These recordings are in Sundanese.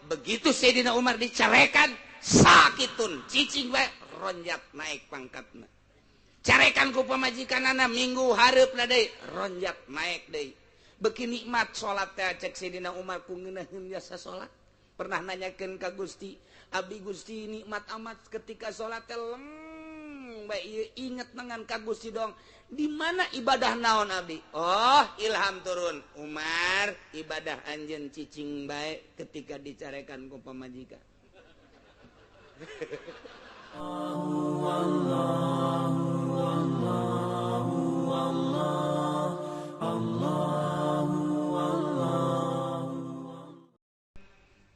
begitu Sayyidina Umar dicarekan sakitun cicing bae ronjak naik pangkatna carekan ku pamajikanana minggu hareup na deui ronjak naik deui beuki nikmat salat teh cek Sayyidina Umar ku ngeunaheun biasa salat pernah nanyakeun ka Gusti abdi Gusti nikmat amat ketika salat teh bae inget dengan ka Gusti dong di mana ibadah naon abdi oh ilham turun Umar ibadah anjeun cicing bae ketika dicarekan ku pamajikan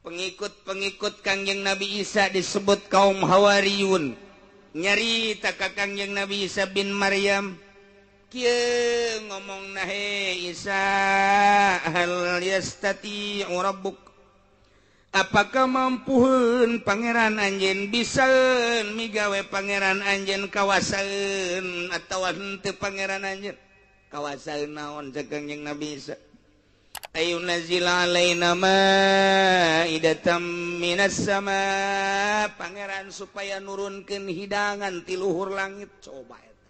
pengikut-pengikut Kangjeng Nabi Isa disebut kaum Hawariyun nyarita ka Kangjeng Nabi Isa bin Maryam kieu ngomong nahe Isa hal yastati'u rabbuk apakah mampuheun pangeran anjeun bisaeun migawe pangeran anjeun kawasaeun atawa henteu pangeran anjeun kawasaeun naon cek Kangjeng Nabi Isa ayun nazil alaina maidatam minas sama pangeran supaya nurunkeun hidangan ti luhur langit coba eta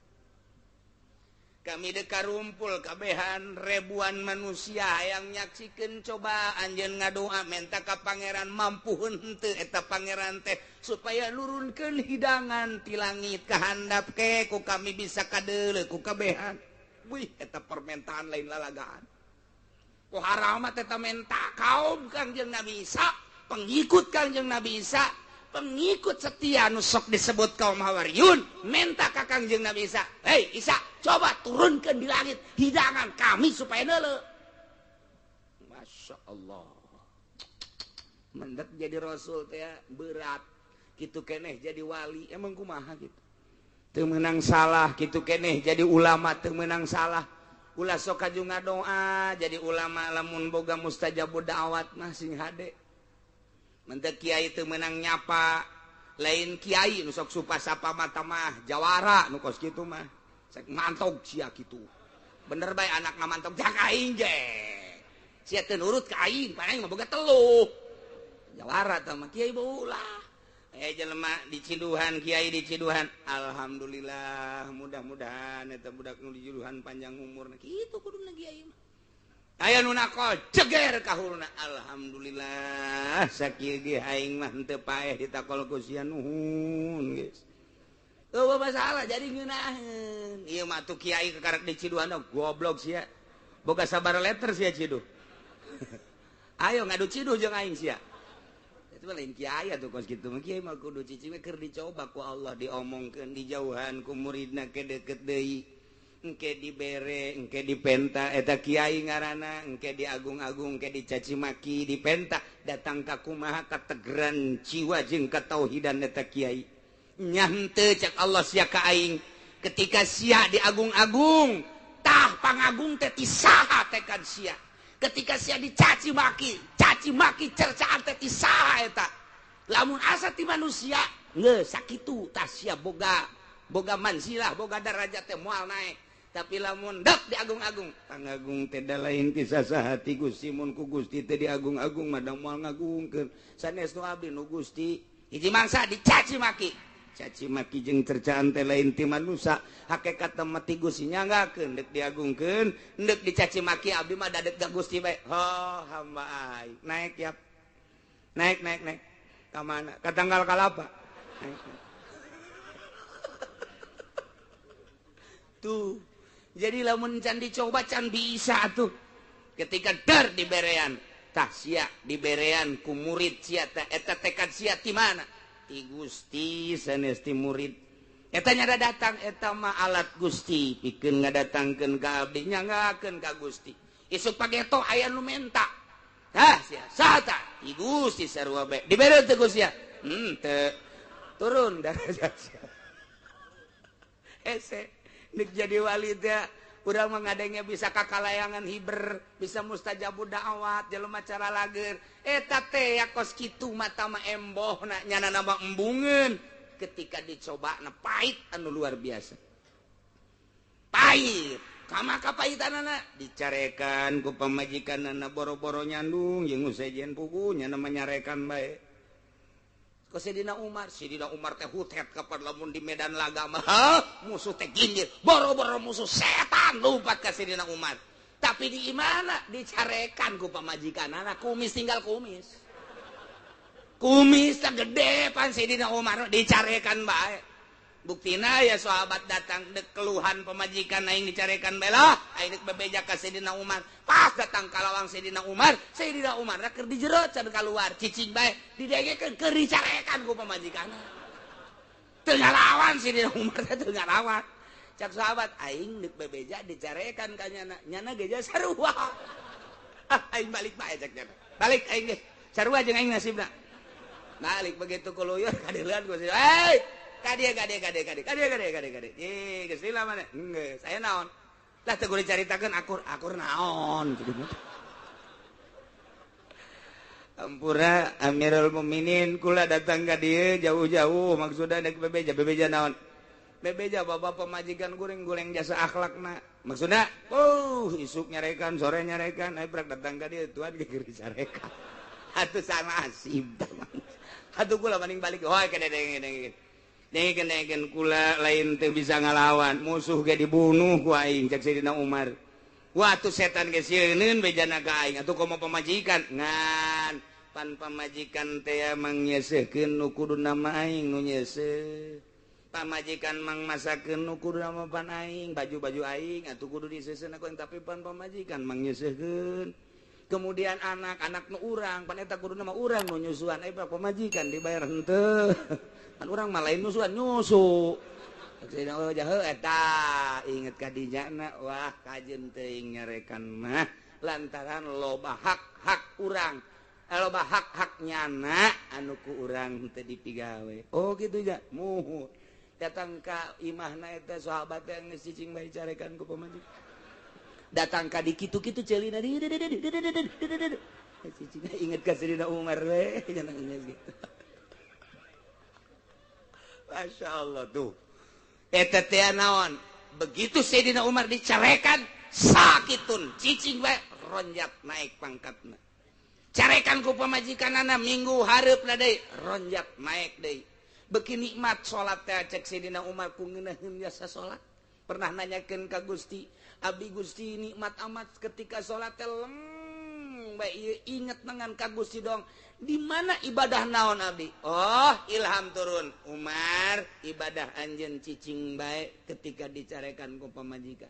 kami deka rumpul kabehan ribuan manusia yang nyaksikeun coba anjeun ngadoa menta ka pangeran mampuheun henteu eta pangeran teh supaya nurunkeun hidangan ti langit kahandap ke ku kami bisa kadeuleu ku kabehan wih eta permintaan lain lalagaan ku haramat eta menta kaum Kangjeng Nabi Isa pengikut Kangjeng Nabi Isa pengikut setia nu sok disebut kaum Hawariyun menta ka Kangjeng Nabi Isa hei Isa coba turunkan di langit hidangan kami supaya neuleuh Masya Allah mendek jadi rasul teh berat kitu keneh jadi wali emang kumaha gitu teu meunang salah kitu keneh jadi ulama teu meunang salah ulah sok kaju ngadoa jadi ulama lamun boga mustajabud da'awat mah sing hade mentek kiai teu meunang nyapa lain kiai nu sok supasapa mata mah jawara nu kos kitu mah cek mantog sia kitu bener bae anak mantog jak aing je sia teu nurut ka aing paling mah boga telu jawara tah mah kiai beulah jelema di Ciduhan kiai di Ciduhan alhamdulillah mudah-mudahan eta budak nu di Ciduhan panjang umurna kitu kuduna kiai mah aya nu nakol ceger ka huluna alhamdulillah sakieu ge aing mah henteu paeh ditakol ku sia nuhun geus eueuh masalah jadi ngeunaheun ieu mah atuh kiai kekarek di Ciduhan goblok sia boga sabar letter sia Ciduh ayo ngadu Ciduh jeung aing sia itu lain kiai atuh kos kitu mah kiai mah kudu cicing keur dicoba ku Allah diomongkeun dijauhan ku muridna ke deukeut deui engke dibere engke dipenta eta kiai ngaranna engke diagung-agung engke dicaci maki dipenta datang ka kumaha kategeran jiwa jeung katauhidan eta kiai nya henteu cek Allah sia ka aing ketika sia diagung-agung tah pangagung teh ti saha teh kan sia ketika sia dicaci maki cercaan teh ti saha eta lamun asa ti manusia geus sakitu tah sia boga mansilah boga derajat teh moal naik tapi lamun dek diagung-agung pangagung teh da lain ti sasaha ti Gusti mun ku Gusti teh diagung-agung mah da moal ngagungkeun sanesnu abdi nu Gusti hiji mangsa dicaci maki jeung cercaan teh lain ti manusia hakikat mah ti Gusti nyanggakeun deuk diagungkeun deuk dicaci maki abdi mah dadek ka Gusti bae oh hamba ai naik ya naik ka mana ka tanggal kalapa tuh jadi lamun can dicoba can bisa tuh ketika dar diberean tah sia diberean ku murid sia teh eta tekad sia ti mana ti Gusti sanes ti murid eta nyada datang eta mah alat Gusti pikeun ngadatangkeun ka abdi nyanggakeun ka Gusti isuk pageto aya nu menta hah sia sata ti Gusti sarua bae dibere teh Gusti ya teu turun darajat sia ese nek jadi wali teh urang mah ngadenge bisa kakalayangan hiber bisa mustajabud da'awat jelema cara lager eta teh ya kos kitu mata mah embohna nyanana mah embungeun ketika dicobana pahit anu luar biasa pahit sama kapaitanana dicarekan ku pamajikanana boro-boro nyandung jeung usajen pugunya namanya nyarekan bae ku Sidina Umar teh hutet kapan lamun di medan laga mah musuh teh ginjil boro-boro musuh setan lompat ka Sidina Umar tapi di mana dicarekan ku pamajikanana kumis tinggal kumis teh gede pan Sidina Umar dicarekan bae buktina ya sahabat datang dek keluhan pemajikan aing dicarekan bela aing dek bebeja ka Sidina Umar pas datang kalawang Sidina Umar keur dijerot can keluar cicing bae didegekeun keur dicarekan ku pemajikanna teu ngalawan Sidina Umar teh teu ngalawan cak sahabat aing dek bebeja dicarekan ka nyana geja sarua aing balik bae cak nyana balik aing ge sarua jeung aing nasibna balik begitu kuluyur kadeuleun ku Kade. Geus lila mana? Geus. Aya naon? Lah teu kudu dicaritakeun akur naon gitu. Ampura Amirul Mukminin kula datang ka dieu jauh-jauh maksudna dek bebeja naon? Bebeja bapak pemajikan goreng jasa akhlakna. Maksudna, isuk nyarekan, sore nyarekan, ai prak datang ka dieu tuan keur dicarekan. Atuh sama asib. Atuh kula mending balik. Hoy kade Dengen kula lain teu bisa ngalawan musuh ge dibunuh ku aing cek Sidina Umar wah tuh setan ge sieun bejana ka aing atuh komo pamajikan ngan pan pamajikan teh mang nyesehkeun nu kudu nama aing nu nyeseh pamajikan mang masakeun nu kudu nama pan aing baju-baju aing atuh kudu diseuseun aku tapi pan pamajikan mang nyesehkeun kemudian anak-anak nu urang pan eta kudu nama urang nu nyusuan ai pamajikan dibayar henteu kan urang mah lain nyusuan nyusu eta inget kadijana wah kajen teuing nyarekan mah lantaran loba hak urang loba hak nyana anu ku urang teu dipigawe gitu ja muhur datang ka imahna eta sahabat yang geus cicing bae carekan ku pamajikan datang ka di kitu-kitu ceulina cicing inget ka Sidina Umar we jangan gitu Masya Allah tuh eta teh naon begitu Sayyidina Umar dicarekan sakitun cicing bae ronjak naik pangkatna carekan ku pamajikanana minggu hareupna deui ronjak naik deui beuki nikmat salat teh cek Sayyidina Umar ku ngeunaheun jasa salat pernah nanyakeun ka Gusti abdi Gusti nikmat amat ketika salat teh bae inget dengan ka Gusti dong di mana ibadah naon abdi ilham turun Umar ibadah anjeun cicing bae ketika dicarekan ku pamajikan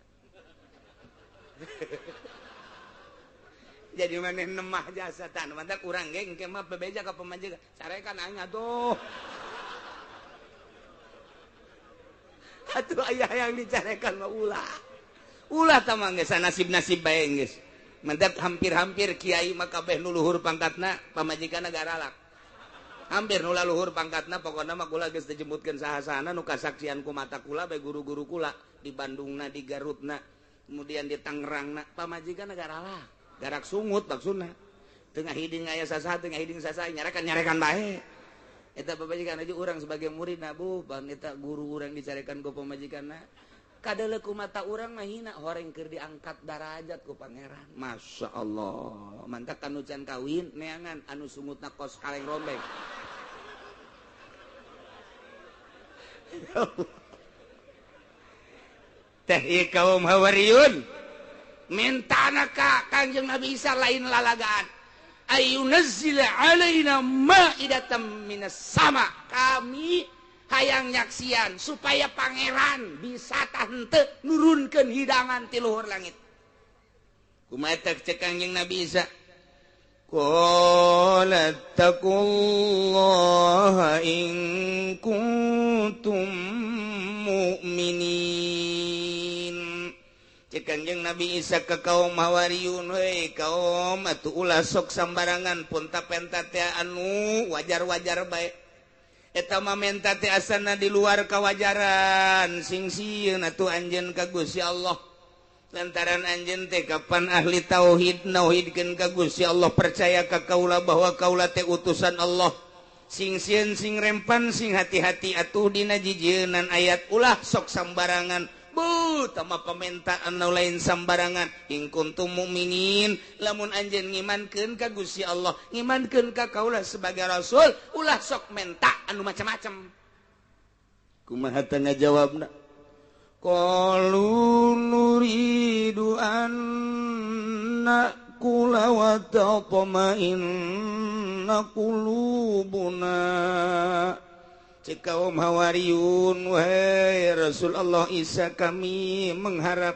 jadi maneh nemah jasa tan mantap urang ge engke mah bebeja ka pamajikan carekan aing atuh aya yang dicarekan mah ulah tamang geus nasib-nasib bae geus mantap hampir-hampir kiai mah kabeh nu luhur pangkatna pamajikanna garalak hampir nu luhur pangkatna pokona mah kula geus dijemputkeun saha-sahana nu kasaksian ku mata kula bae guru-guru kula di Bandungna di Garutna kemudian di Tangerangna pamajikanna garalak garak sungut maksudna tengah hiding aya sasaha tengah hiding sasaha nyarekan bae eta pamajikan aja urang sebagai murid nabu pan eta guru urang dicarekan ku pamajikanna kadele ku mata urang mah hina horeng keur diangkat darajat ku pangeran Masya Allah mantap anu can kawin neangan anu sungutna kos kaleng rombeng teh ieu kaum Hawariyun mintana ka Kanjeng Nabi Isa lain lalagaan ayunazzila alaina ma'idatan minas sama kami hayang nyaksian supaya pangeran bisa tante nurunkeun hidangan ti luhur langit kumaha cek Kanjeng Nabi Isa qala taqullaha in kuntum mu'minin cek Kanjeng Nabi Isa ke kaum Hawariyun we kaum atuh ulah sok sambarangan punta-penta teh anu wajar-wajar bae eta mah menta teh asana di luar kawajaran sing sieun atuh anjeun ka Gusti Allah lantaran anjeun teh kapan ahli tauhid nauhidkeun ka Gusti Allah percaya ka kaula bahwa kaula teh utusan Allah sing sieun sing rempan sing hati-hati atuh dina jijieunnan ayat ulah sok sambarangan pementaan lain sambarangan in kuntum mukminin lamun anjeun ngimankeun ka Gusti Allah ngimankeun ka kaula sebagai rasul ulah sok menta anu macam-macam kumaha teh ngajawabna qalu nuridu anna kula wa tatma'inna qulubuna cek kaum Hawariyun wahai Rasul Allah Isa kami mengharap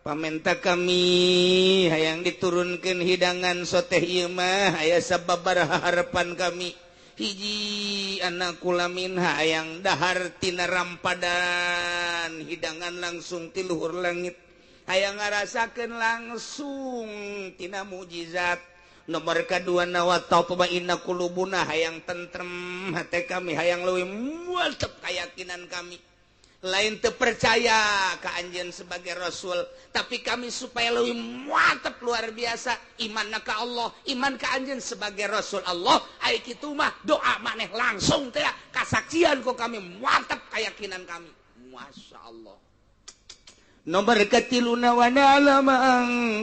pamenta kami hayang diturunkeun hidangan soteh ieu mah aya sababaraha harapan kami hiji anak kula minha hayang dahar tina rampadan hidangan langsung ti luhur langit hayang ngarasakeun langsung tina mukjizat nomor kedua nawa tatma'inna qulubuna hayang tentrem hate kami hayang leuwih mantep keyakinan kami lain teu percaya ka anjeun sebagai rasul tapi kami supaya leuwih mantep luar biasa imanna ka Allah iman ka anjeun sebagai rasul Allah ai kitu mah doa maneh langsung teh kasaksian ku kami mantep keyakinan kami masyaallah nomor ketiluna wa na'lama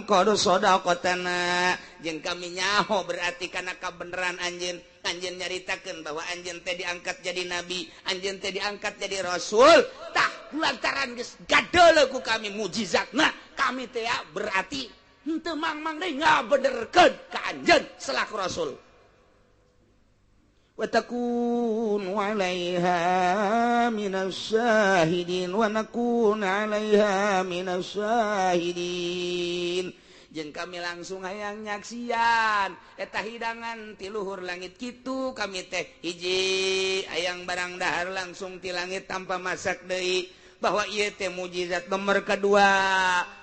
qad sadaqatana jeung kami nyaho berarti kana kabeneran anjeun nyaritakeun bahwa anjeun teh diangkat jadi nabi anjeun teh diangkat jadi rasul tah lantaran geus gadeul ku kami mukjizatna kami teh berarti henteu mangmang deui ngabenerkeun ka anjeun selaku rasul wa takunu 'alaiha minas syahidin wa nakunu 'alaiha minas syahidin jeung kami langsung hayang nyaksian eta hidangan ti luhur langit kitu kami teh hiji hayang barang dahar langsung ti langit tanpa masak deui bahwa ieu teh mukjizat nomor kedua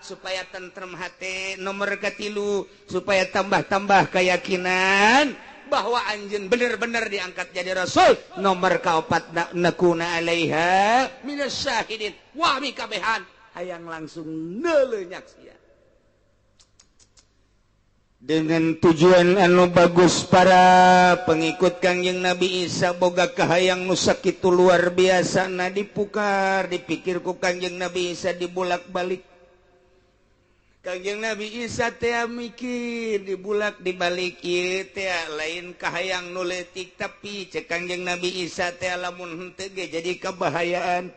supaya tentrem hate nomor katilu supaya tambah-tambah keyakinan bahwa anjeun bener-bener diangkat jadi rasul nomor kaopat nakuna alaiha minas syahidin wah mi kabehan hayang langsung neuleuh nyaksian dengan tujuan anu bagus para pengikut Kangjeng Nabi Isa boga kahayang nu sakitu luar biasa na dipukar dipikir ku Kangjeng Nabi Isa dibulak-balik Kangjeng Nabi Isa teh mikir dibulak dibalik ieu teh lain kahayang nu leutik tapi cek Kangjeng Nabi Isa teh lamun henteu ge jadi kabahayaan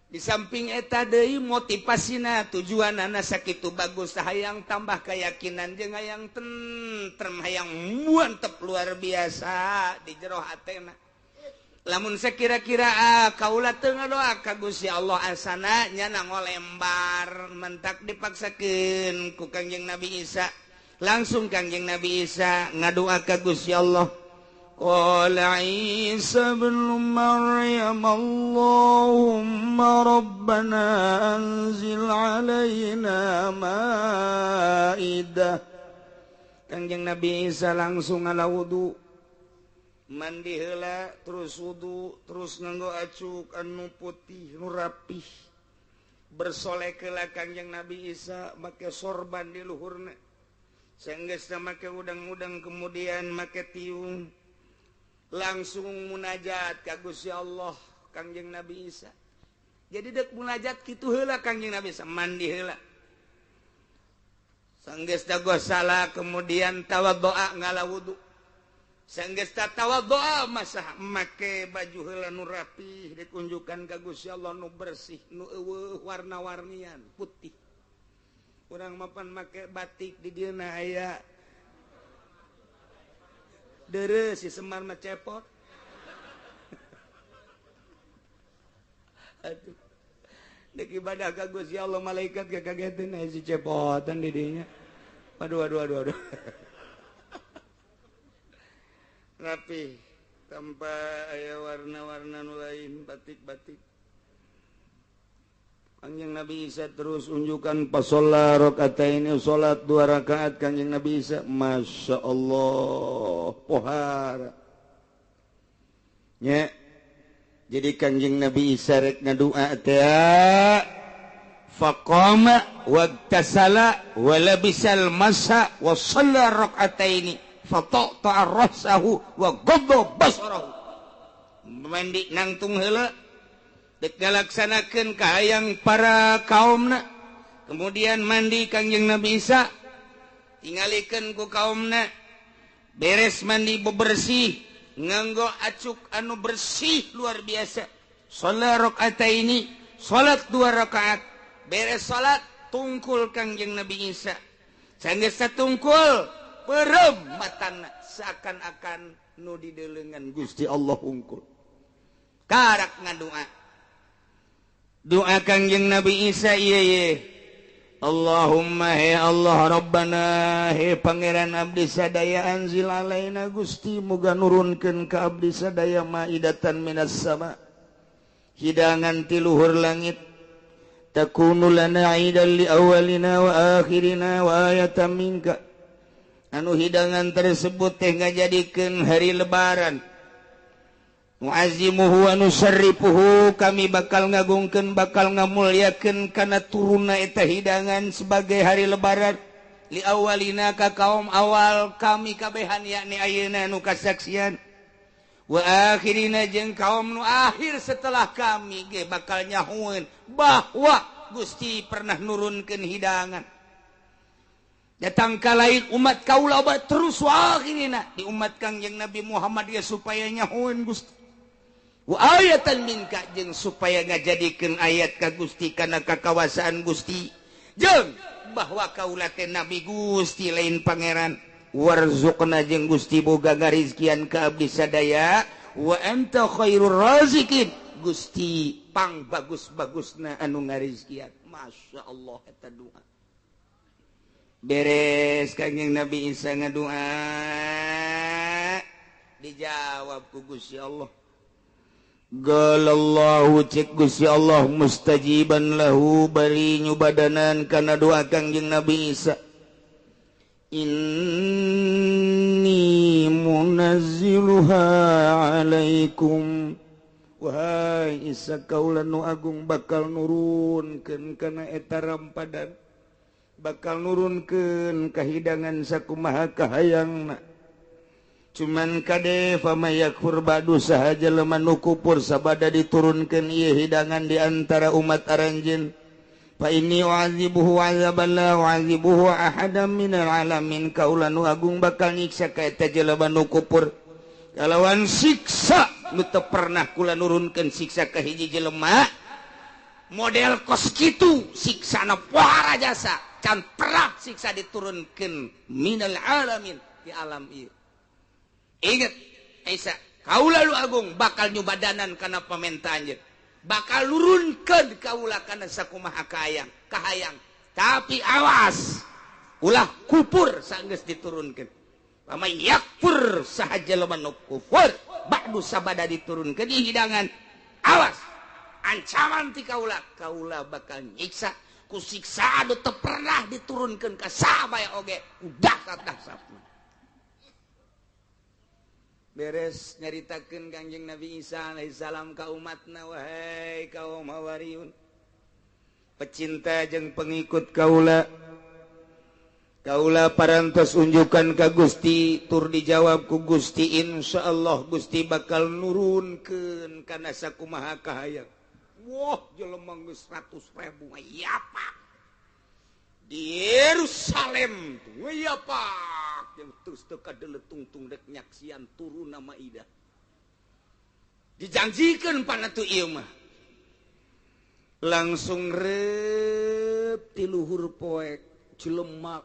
di samping eta deui motivasina tujuanana sakitu bagus hayang tambah keyakinan jeung hayang tentrem hayang mantep luar biasa di jero hatena lamun sekira-kira kaula teu ngadoa ka Gusti Allah asana nya ngolembar mentak dipaksakeun ku Kangjeng Nabi Isa langsung Kangjeng Nabi Isa ngadoa ka Gusti Allah qala Isa bin Maryam Allahumma rabbana anzil alaina maidah Kangjeng Nabi Isa langsung ngalawudu mandi heula terus wudu terus nganggo acuk anu putih nu rapih bersolek heula Kangjeng Nabi Isa make sorban di luhurna sanggeusna make udang-udang kemudian make tiung langsung munajat ka Gusti Allah Kangjeng Nabi Isa jadi dek munajat kitu heula Kangjeng Nabi Isa mandi heula sanggeus dagoh salah kemudian tawaddoa ngalawudu sanggeus tawaddoa masah make baju heula nu rapih ditunjukkan ka Gusti Allah nu bersih nu eueuh warna-warnian putih urang mapan make batik di dieuna aya deres si Semar mah cepot aduh dek ibadah ka Gusti Allah malaikat kakageteun aya si cepotan di dinya aduh rapi tanpa aya warna-warna nu lain batik-batik Kangjeng Nabi Isa terus unjukkan pasolla rakaataini salat 2 rakaat Kangjeng Nabi Isa Masya Allah pohara nya jadi Kangjeng Nabi Isa rek ngadua teh faqama wagtasala wa labisal masa wa shalla rakaataini fataqta ar-rasahu wa ghadda basarahu mandi nangtung heula Degalaksanakan kahayang para kaumna kemudian mandi Kangjeng Nabi Isa tingalikeun ku kaumna beres mandi bebersih nganggo acuk anu bersih luar biasa salat rakaataini salat 2 rakaat beres salat tungkul Kangjeng Nabi Isa sanggeus satungkul beureum matana seakan-akan nu dideuleungan Gusti Allah hungkul karak ngadoa doa Kangjeng Nabi Isa ieu Allahumma he Allah Rabbana he pangeran abdi sadaya anzil alaina Gusti muga nurunkeun ka abdi sadaya maidatan minas sama hidangan ti luhur langit takunu lana aidan li awalina wa akhirina wa ayatan minka anu hidangan tersebut teh ngajadikeun hari lebaran mu'azimuhu wa nusarrifuhu kami bakal ngagungkeun bakal ngamulyakeun kana turunna eta hidangan sebagai hari lebaran li awalina ka kaum awal kami kabehan yakni ayeuna nu kasaksian wa akhirina jeung kaum nu akhir setelah kami ge bakal nyahueun bahwa Gusti pernah nurunkeun hidangan datang ka lain umat kaula terus wa akhirina di umat Kangjeng Nabi Muhammad ya supaya nyahueun Gusti wa ayatan minka jeung supaya ngajadikeun ayat ka Gusti kana kakawasaan Gusti jeung bahwa kaula teh nabi Gusti lain pangeran warzuqna jeung Gusti boga ngarizkian ka abdi sadaya wa anta khairur raziqin Gusti pang bagus-bagusna anu ngarizkian masyaallah eta doa beres Kangjeng Nabi Isa ngadoa dijawab ku Gusti Allah Galallahu cek Gusti Allah mustajiban lahu bari nyubadanan kana doa Kangjeng Nabi Isa inni munazziluha alaikum wahai Isa kaula nu agung bakal nurunkeun kana eta rampadan bakal nurunkeun kahidangan sakumaha kahayangna cuman kade fama yakfur ba'du sahaja lemah nu kufur sabada diturunkeun ieu hidangan di antara umat aranjeun fa inni u'adzibuhu 'adzaban la u'adzibuhu ahadan minal alamin kaula nu agung bakal nyiksa ka eta jelema nu kufur kalawan siksa nu teu pernah kula nurunkeun siksa ka hiji jelema model kos kitu siksana pohara jasa can pernah siksa diturunkeun minal alamin di alam ieu ingat Isa kaula lu agung bakal nyubadanan kana pamenta anjeun bakal nurunkeun kaula kana sakumaha kahayang tapi awas ulah kufur sanggeus diturunkeun pamai yakfur sahaja lamun nu kufur ba'du sabada diturunkeun hidangan awas ancaman ti kaula bakal nyiksa ku siksa anu teu pernah diturunkeun ka sabaya oge udah dahsyatna beres nyaritakeun Kangjeng Nabi Isa alaihi salam ka umatna wahai kaum Hawariyun pecinta jeung pengikut kaula parantos unjukan ka Gusti tur dijawab ku Gusti insyaallah Gusti bakal nurunkeun kana sakumaha kahayang wah jelema geus 100.000 yapak di Yerusalem yapak terus teu kadele tungtung rek nyaksian turun nama Ida dijanjikeun pana tu ieu mah langsung rep ti luhur poek jelema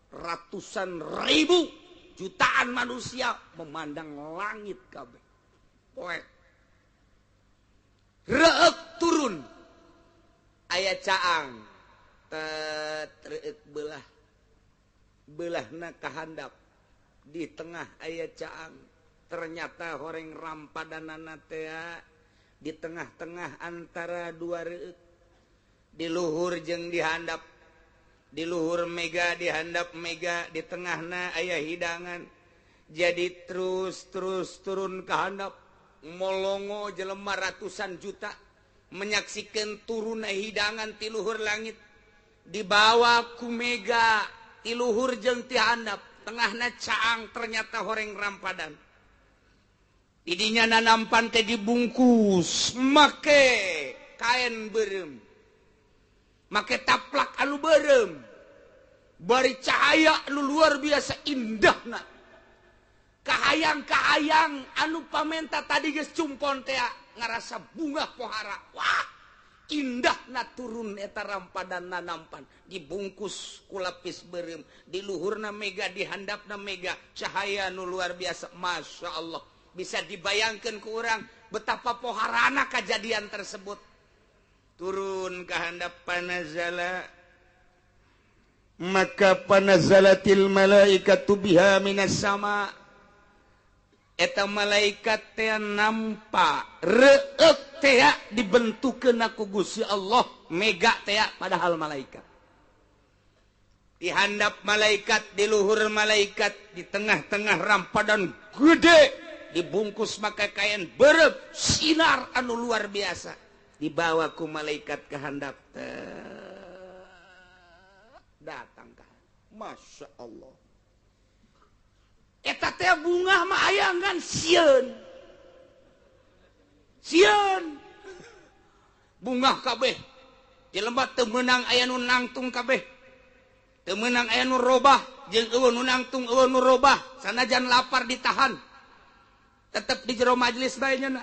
ratusan ribu jutaan manusia memandang langit kabeh poek reuk turun aya caang belahna kahandap di tengah aya caang ternyata horeng rampadanana teh di tengah-tengah antara dua reuk di luhur jeung di handap di luhur mega di handap mega di tengahna aya hidangan jadi terus turun ke handap molongo jelema ratusan juta menyaksikan turun hidangan ti luhur langit dibawa ku mega ti luhur jeung ti handap tengahna caang ternyata horeng rampadan didinya nanampan teh dibungkus make kain berem make taplak anu berem bari cahaya anu luar biasa indahna kahayang-kahayang anu pamenta tadi geus cumpon teh ngarasa bunga pohara wah indahna turun eta rampadanna nampan dibungkus ku lapis berem di luhurna mega di handapna mega cahaya anu luar biasa masya Allah bisa dibayangkan ke orang betapa poharana kejadian tersebut turun ke handap panazala maka panazalatil malaikatu biha minas sama eta malaikat teh nampak reuk teh dibentukeun ku Gusti Allah mega teh padahal malaikat di handap malaikat di luhur malaikat di tengah-tengah rampadan gede dibungkus maka kain berem sinar anu luar biasa dibawa ku malaikat ke handap datang ka masya Allah eta teh bunga mah aya kan sieun bunga kabeh jelema teu meunang aya nu nangtung kabeh teu meunang aya nu robah jeung eueuh nu nangtung eueuh nu robah sanajan lapar ditahan tetep di jero majelis bae nya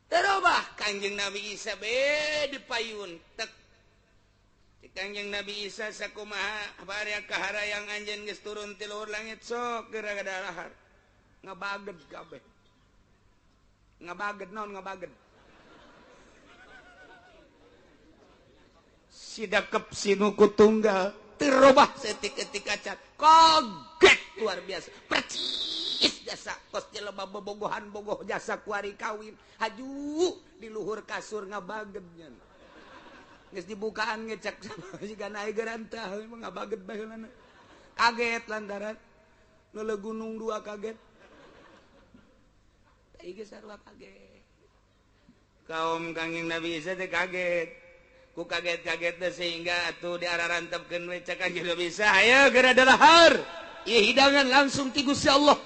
terobah Kangjeng Nabi Isa be dipayun tek Kangjeng Nabi Isa sakumaha bari kahara yang anjeun geus turun ti luhur langit sok gara-gara lahar ngabaged kabeh ngabaged naon ngabaged sidakep sinuku tunggal terobah setik-etik kacat kaget luar biasa percis jasa kos jelema bobogohan bogoh jasa kuari kawin haju di luhur kasur ngabagednya geus dibukaan ngecek siga naik garantah emang ngabaged baheulana kaget lantaran nu gunung dua kaget teh geus sarua kaget kaum Kangjeng Nabi Isa teh kaget ku kaget-kaget sehingga atuh diararantepkeun we cak Kangjeng Nabi Isa aya geura dalahar ieu hidangan langsung ti Gusti Allah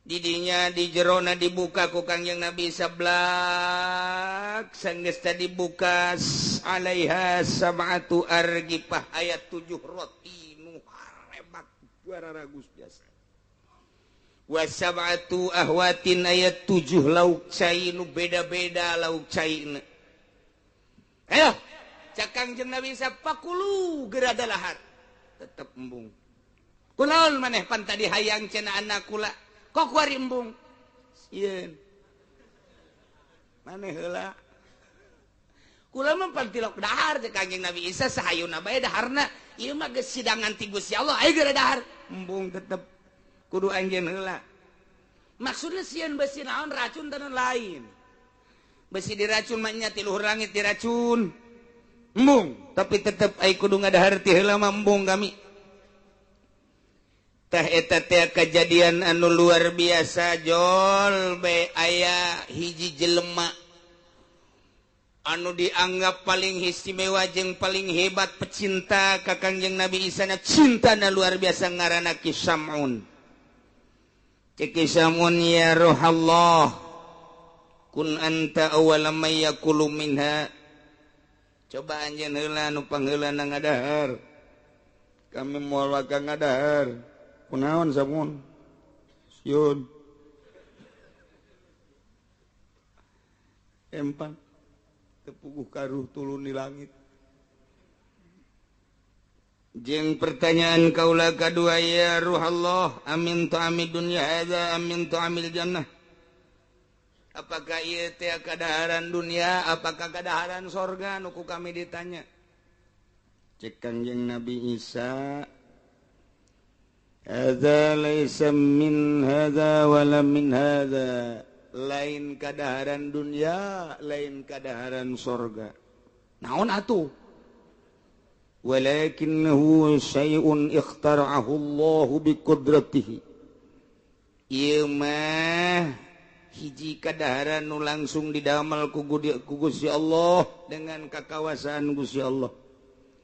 didinya di jerona dibuka ku Kangjeng Nabi Isa blak sanggeus teh dibuka alaiha sab'atu argifah ayat 7 roti nu harebat juara Gusti biasa wa sab'atu ahwatin ayat 7 lauk cai nu beda-beda lauk caina ayo cak Kangjeng Nabi Isa pakulu geura dalahar tetep embung kunaon maneh pan tadi hayang cenah anak kula kok kuari embung sieun maneh heula kula mah pan tilok dahar cak Kangjeng Nabi Isa sahayuna bae daharna ieu mah geus sidangan ti Gusti Allah aya geura dahar embung tetep kudu anjeun heula maksudna sieun beusi naon racun dan lain besi diracun maknya ti luhur langit diracun embung tapi tetep ai kudu ngadahar ti heula mah embung kami tah eta teh kejadian anu luar biasa jol be aya hiji jelema anu dianggap paling istimewa jeung paling hebat pecinta ka Kangjeng Nabi Isa na cintana luar biasa ngaranna Ki Sam'un Ki Sam'un ya ruhallah kun anta awwala may yaqulu minha coba anjeun heula nu pangheulana ngadahar kami moal waka ngadahar kunaon samun sieun empan tepuguh karuh tulun di langit jeung pertanyaan kaula kadua ya ruhallah amin tu amid dunya hadza amin tu amil jannah apakah ieu teh kadaharan dunia apakah kadaharan sorga nu ku kami ditanya cek Kangjeng Nabi Isa hadza laisa min hadza wala min hadza lain kadaharan dunia lain kadaharan sorga naon atuh walakinnahu syai'un ikhtara'ahu Allah biqudratihi ieu mah hiji kadaharan nu langsung didamel ku Gusti Allah dengan kakawasaan Gusti Allah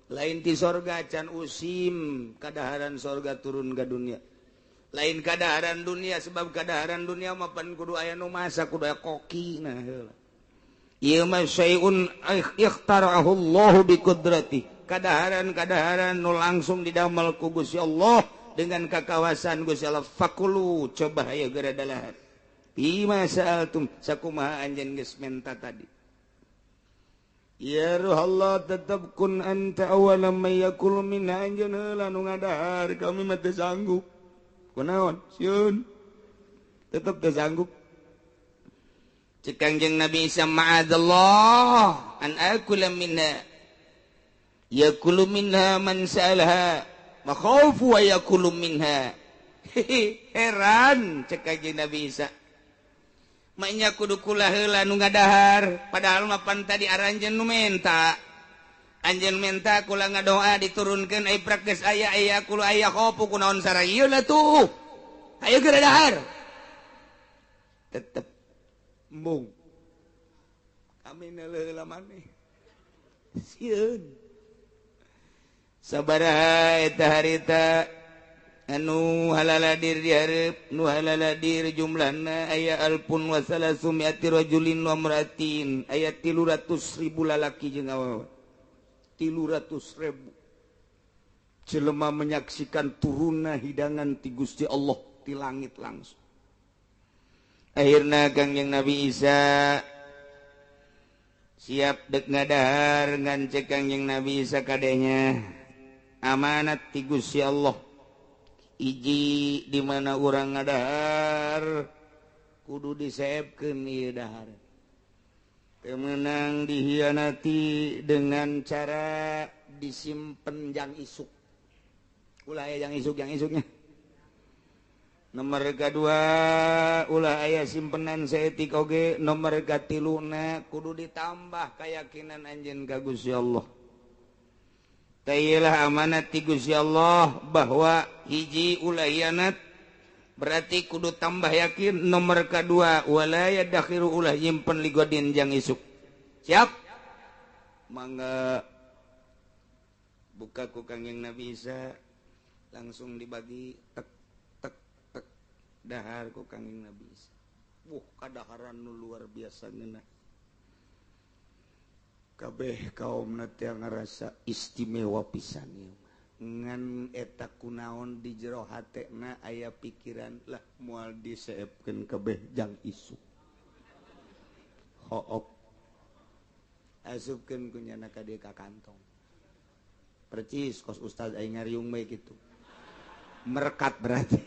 lain ti sorga can usim kadaharan sorga turun ke dunia lain keadaan dunia sebab keadaan dunia mapan kudu aya nu masa kudu aya koki nah heula ieu mah syai'un ikhtarahu Allah bi qudrati kadaharan nu langsung didamel ku Gusti Allah dengan kakawasan Gusti Allah fakulu coba aya gara dalahar bima sa'altum sakumaha anjeun geus menta tadi ya ruh Allah tetap kun anta awala may yakul min anjeun heula nu ngadahar kami mah teu sanggup kunaon sieun tetep teu sanggup cek Kangjeng Nabi Isa ma'adallah an akula minha yakulu minha man sa'alaha makhaufu wa yakulu minha heran cek Kangjeng Nabi Isa maknya kudu kula heula nu ngadahar padahal mapan tadi aranjeun nu menta anjeun menta kula ngadoa diturunkeun ai praktis aya kula aya khaufu kunaon sareng ieu lah tuh ayo geura dahar tetep embung kami heula maneh sieun sabaraha eta harita anu halaladir di hareup nu halaladir jumlahna aya alpun wa salasumiati rajulin wa mratin aya 300.000 lalaki jeung awewe 300.000 jelema menyaksikan turunna hidangan ti Gusti Allah ti langit langsung akhirna Kangjeng Nabi Isa siap dek ngadahar ngan cek Kangjeng Nabi Isa kadenya amanat ti Gusti Allah iji di mana urang ngadahar kudu disaepkeun ieu dahar teu meunang dihianati dengan cara disimpen jang isuk ulah aya jang isuknya nomor kadua ulah aya simpenan saeutik oge nomor katiluna kudu ditambah keyakinan anjeun ka Gusti Allah tayyalah amanat ti Gusti Allah bahwa hiji ulah hianat berarti kudu tambah yakin nomor kedua wala yadakhiru ulah nyimpen ligodin jang isuk siap mangga buka ku Kangjeng Nabi Isa langsung dibagi tek tek tek dahar ku Kangjeng Nabi Isa kadaharan nu luar biasa ngeuna kabeh kaum nanti ngerasa istimewa pisan ngan eta kunaon di jero hatena aya pikiran lah moal diseepkeun kabeh jang isu hoop asupkeun kunyana ka dieu ka kantong percis kos ustaz aing ngariung bae kitu merekat berarti